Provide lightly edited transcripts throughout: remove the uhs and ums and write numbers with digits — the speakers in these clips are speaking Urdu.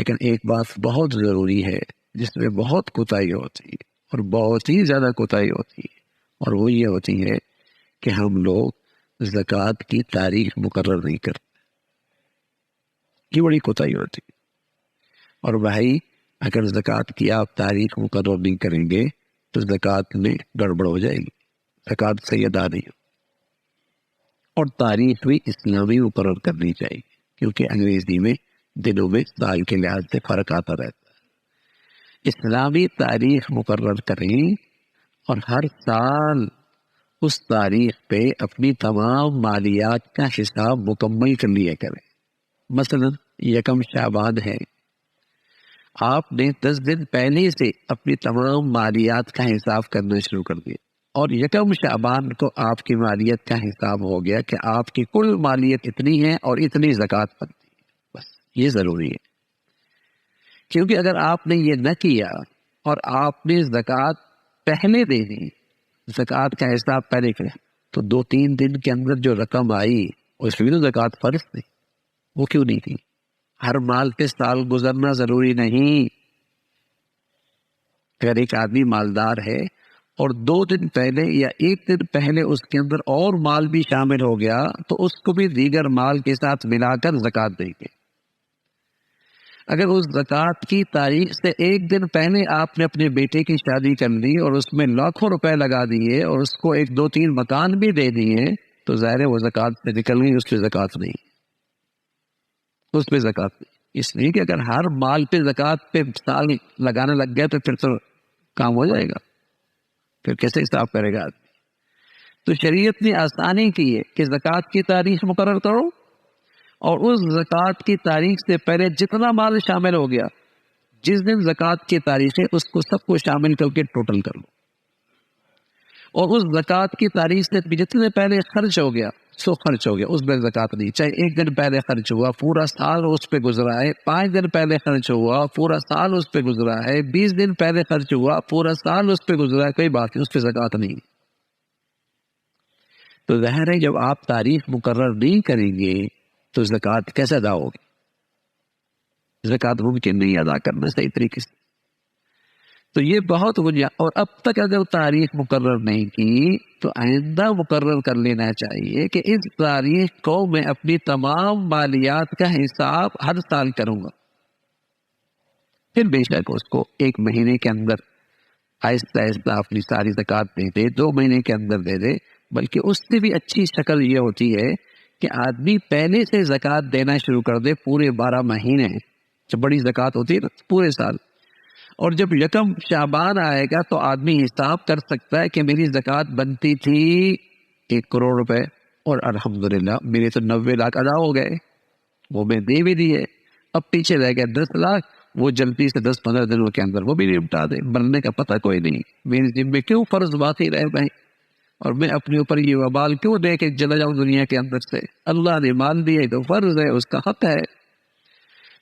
لیکن ایک بات بہت ضروری ہے جس میں بہت کوتاہی ہوتی ہے اور بہت ہی زیادہ کوتاہی ہوتی ہے، اور وہ یہ ہوتی ہے کہ ہم لوگ زکوٰۃ کی تاریخ مقرر نہیں کرتے. یہ بڑی کوتاہی ہوتی ہے. اور بھائی اگر زکوٰۃ کی آپ تاریخ مقرر نہیں کریں گے تو زکوٰۃ میں گڑبڑ ہو جائے گی، زکوٰۃ صحیح ادا نہیں ہو. اور تاریخ بھی اسلامی مقرر کرنی چاہیے، کیونکہ انگریزی میں دنوں میں سال کے لحاظ سے فرق آتا رہتا ہے. اسلامی تاریخ مقرر کریں اور ہر سال اس تاریخ پہ اپنی تمام مالیات کا حساب مکمل کر لیا کریں. مثلا یکم شعبان ہے، آپ نے 10 دن پہلے سے اپنی تمام مالیات کا حساب کرنا شروع کر دیا، اور یکم شعبان کو آپ کی مالیت کا حساب ہو گیا کہ آپ کی کل مالیت اتنی ہے اور اتنی زکوٰۃ بنتی ہے. بس یہ ضروری ہے، کیونکہ اگر آپ نے یہ نہ کیا اور آپ نے زکوٰۃ پہلے دے دی، زکوٰۃ کا حساب پہلے کرے، تو 2-3 دن کے اندر جو رقم آئی اس میں بھی تو زکوٰۃ فرض تھی. وہ کیوں نہیں تھی؟ ہر مال پہ سال گزرنا ضروری نہیں. اگر ایک آدمی مالدار ہے اور 2 دن پہلے یا 1 دن پہلے اس کے اندر اور مال بھی شامل ہو گیا تو اس کو بھی دیگر مال کے ساتھ ملا کر زکوٰۃ دیں گے. اگر اس زکوٰۃ کی تاریخ سے 1 دن پہلے آپ نے اپنے بیٹے کی شادی کر لی اور اس میں لاکھوں روپے لگا دیے اور اس کو 1-2-3 مکان بھی دے دیے تو ظاہر ہے وہ زکوٰۃ سے نکل گئی، اس پہ زکوٰۃ نہیں، اس پہ زکوٰۃ نہیں. اس لیے کہ اگر ہر مال پہ زکوٰۃ پہ سال لگانے لگ گیا تو پھر تو کام ہو جائے گا، پھر کیسے حساب کرے گا آدمی؟ تو شریعت نے آسانی کی ہے کہ زکوٰۃ کی تاریخ مقرر کرو اور اس زکوٰۃ کی تاریخ سے پہلے جتنا مال شامل ہو گیا، جس دن زکوٰۃ کی تاریخ ہے اس کو سب کو شامل کر کے ٹوٹل کر لو. اور اس زکوٰۃ کی تاریخ سے جتنے پہلے خرچ ہو گیا سو خرچ ہو گیا، اس میں زکوٰۃ نہیں. چاہے 1 دن پہلے خرچ ہوا پورا سال اس پہ گزرا ہے، 5 دن پہلے خرچ ہوا پورا سال اس پہ گزرا ہے، 20 دن پہلے خرچ ہوا پورا سال اس پہ گزرا ہے، کوئی بات نہیں، اس پہ زکوٰۃ نہیں. تو ظاہر ہے جب آپ تاریخ مقرر نہیں کریں گے تو زکوٰۃ کیسے ادا ہوگی؟ زکوٰۃ ممکن نہیں ادا کرنا صحیح طریقے سے. تو یہ بہت اور اب تک اگر تاریخ مقرر نہیں کی تو آئندہ مقرر کر لینا چاہیے کہ اس تاریخ کو میں اپنی تمام مالیات کا حساب ہر سال کروں گا. پھر بے شک اس کو 1 مہینے کے اندر آہستہ آہستہ اپنی ساری زکوٰۃ دے دے، 2 مہینے کے اندر دے دے. بلکہ اس سے بھی اچھی شکل یہ ہوتی ہے کہ آدمی پہلے سے زکوٰۃ دینا شروع کر دے پورے 12 مہینے. جب بڑی زکوٰۃ ہوتی ہے نا پورے سال، اور جب یکم شعبان آئے گا تو آدمی حساب کر سکتا ہے کہ میری زکوٰۃ بنتی تھی 1 کروڑ روپے اور الحمدللہ میرے تو 90 لاکھ ادا ہو گئے، وہ میں دے بھی دیے. اب پیچھے رہ گئے 10 لاکھ، وہ جلدی سے 10-15 دنوں کے اندر وہ بھی نپٹا دے، بننے کا پتہ کوئی نہیں. میری ذمہ کیوں فرض باقی رہ گئے اور میں اپنے اوپر یہ وبال کیوں دے کے چلا جاؤں دنیا کے اندر سے؟ اللہ نے مال دیا تو فرض ہے، اس کا حق ہے.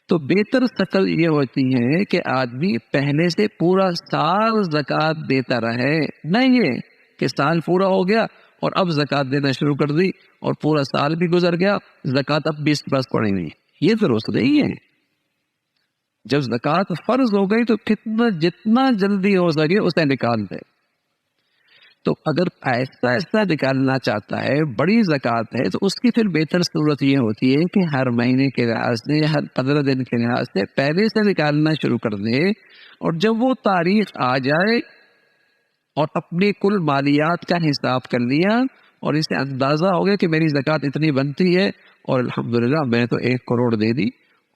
تو بہتر شکل یہ ہوتی ہے کہ آدمی پہلے سے پورا سال زکوٰۃ دیتا رہے، نہیں یہ کہ سال پورا ہو گیا اور اب زکوٰۃ دینا شروع کر دی اور پورا سال بھی گزر گیا، زکوٰۃ اب بھی اس کے پاس پڑی نہیں. یہ درست نہیں ہے. جب زکوٰۃ فرض ہو گئی تو جتنا جلدی ہو سکے اسے نکال دے. تو اگر آہستہ آہستہ نکالنا چاہتا ہے، بڑی زکوٰۃ ہے، تو اس کی پھر بہتر صورت یہ ہوتی ہے کہ ہر مہینے کے لحاظ سے، ہر 15 دن کے لحاظ سے پہلے سے نکالنا شروع کر دے. اور جب وہ تاریخ آ جائے اور اپنی کل مالیات کا حساب کر لیا اور اسے اندازہ ہو گیا کہ میری زکوٰۃ اتنی بنتی ہے اور الحمدللہ میں تو 1 کروڑ دے دی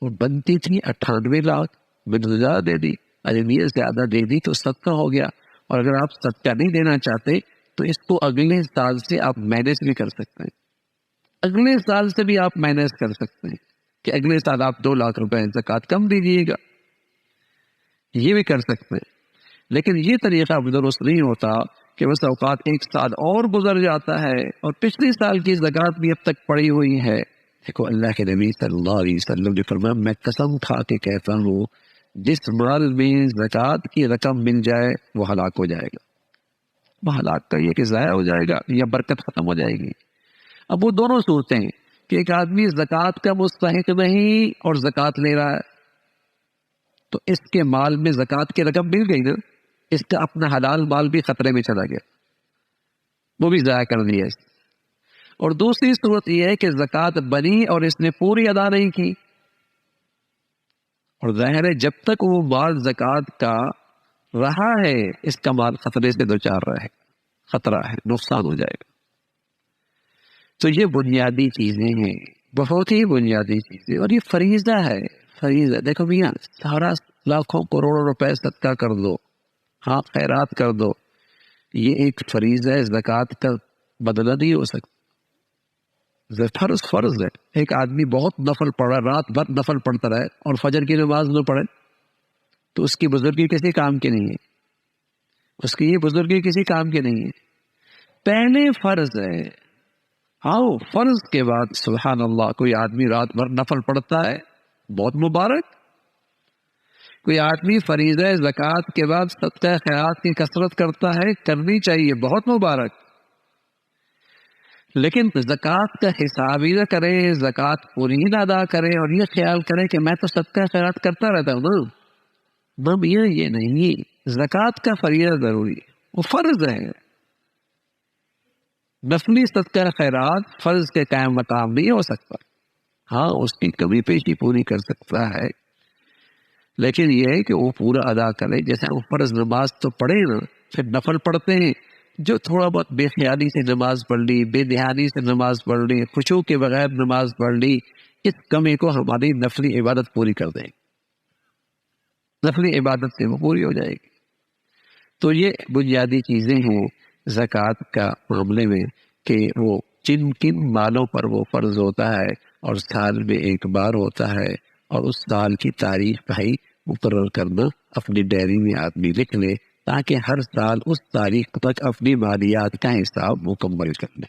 اور بنتی تھی 98 لاکھ، میں نے زیادہ دے دی، اگر یہ زیادہ دے دی تو صدقہ ہو گیا. اور اگر آپ صدقہ نہیں دینا چاہتے تو اس کو اگلے سال سے آپ مینیج بھی کر سکتے ہیں. اگلے سال سے بھی آپ مینیج کر سکتے ہیں کہ اگلے سال آپ 2 لاکھ روپے زکوٰۃ کم دیجیے گا، یہ بھی کر سکتے ہیں. لیکن یہ طریقہ درست نہیں ہوتا کہ بس اوقات 1 سال اور گزر جاتا ہے اور پچھلے سال کی زکوٰۃ بھی اب تک پڑی ہوئی ہے. دیکھو اللہ کے نبی صلی اللہ علیہ وسلم نے فرمایا، میں قسم کھا کے کہتا ہوں جس مال میں زکوٰۃ کی رقم مل جائے وہ ہلاک ہو جائے گا. وہ ہلاک کا یہ کہ ضائع ہو جائے گا یا برکت ختم ہو جائے گی. اب وہ دونوں صورتیں ہیں کہ ایک آدمی زکوٰۃ کا مستحق نہیں اور زکوٰۃ لے رہا ہے، تو اس کے مال میں زکوٰۃ کی رقم مل گئی نا، اس کا اپنا حلال مال بھی خطرے میں چلا گیا، وہ بھی ضائع کر دیا اس نے۔ اور دوسری صورت یہ ہے کہ زکوٰۃ بنی اور اس نے پوری ادا نہیں کی، اور ظاہر ہے جب تک وہ مال زکوٰۃ کا رہا ہے اس کا مال خطرے سے دوچار رہے، خطرہ ہے، نقصان ہو جائے گا۔ تو یہ بنیادی چیزیں ہیں، بہت ہی بنیادی چیزیں، اور یہ فریضہ ہے، فریضہ۔ دیکھو میاں، سارا لاکھوں کروڑوں روپے صدقہ کر دو، ہاں خیرات کر دو، یہ ایک فریضہ ہے، زکوٰۃ کا بدلہ نہیں ہو سکتا۔ فرض ہے۔ ایک آدمی بہت نفل پڑھا، رات بھر نفل پڑھتا رہے اور فجر کی نماز نہ پڑھے تو اس کی بزرگی کسی کام کی نہیں ہے، اس کی یہ بزرگی کسی کام کی نہیں ہے۔ پہلے فرض ہے، آؤ فرض کے بعد سبحان اللہ کوئی آدمی رات بھر نفل پڑھتا ہے، بہت مبارک۔ کوئی آدمی فریضہ زکوٰۃ کے بعد صدقہ خیرات کی کثرت کرتا ہے، کرنی چاہیے، بہت مبارک۔ لیکن زکوٰۃ کا حساب ہی نہ کرے، زکوٰۃ پوری ہی نہ ادا کرے اور یہ خیال کرے کہ میں تو صدقہ خیرات کرتا رہتا ہوں نا میاں، یہ نہیں، زکوٰۃ کا فریضہ ضروری ہے، وہ فرض ہے۔ نفلی صدقہ خیرات فرض کے قائم مقام نہیں ہو سکتا، ہاں اس کی کمی پیشی پوری کر سکتا ہے، لیکن یہ ہے کہ وہ پورا ادا کرے۔ جیسے وہ فرض نماز تو پڑھے نا، پھر نفل پڑھتے ہیں، جو تھوڑا بہت بے خیالی سے نماز پڑھ لی، بے دھیانی سے نماز پڑھ لی، خشوع کے بغیر نماز پڑھ لی، اس کمی کو ہماری نفلی عبادت پوری کر دیں گے، نفلی عبادت سے وہ پوری ہو جائے گی۔ تو یہ بنیادی چیزیں ہیں زکوٰۃ کا معاملے میں، کہ وہ جن کن مالوں پر وہ فرض ہوتا ہے اور سال میں ایک بار ہوتا ہے، اور اس سال کی تاریخ بھائی مقرر کرنا، اپنی ڈائری میں آدمی لکھ لے تاکہ ہر سال اس تاریخ تک اپنی مالیات کا حساب مکمل کر لے۔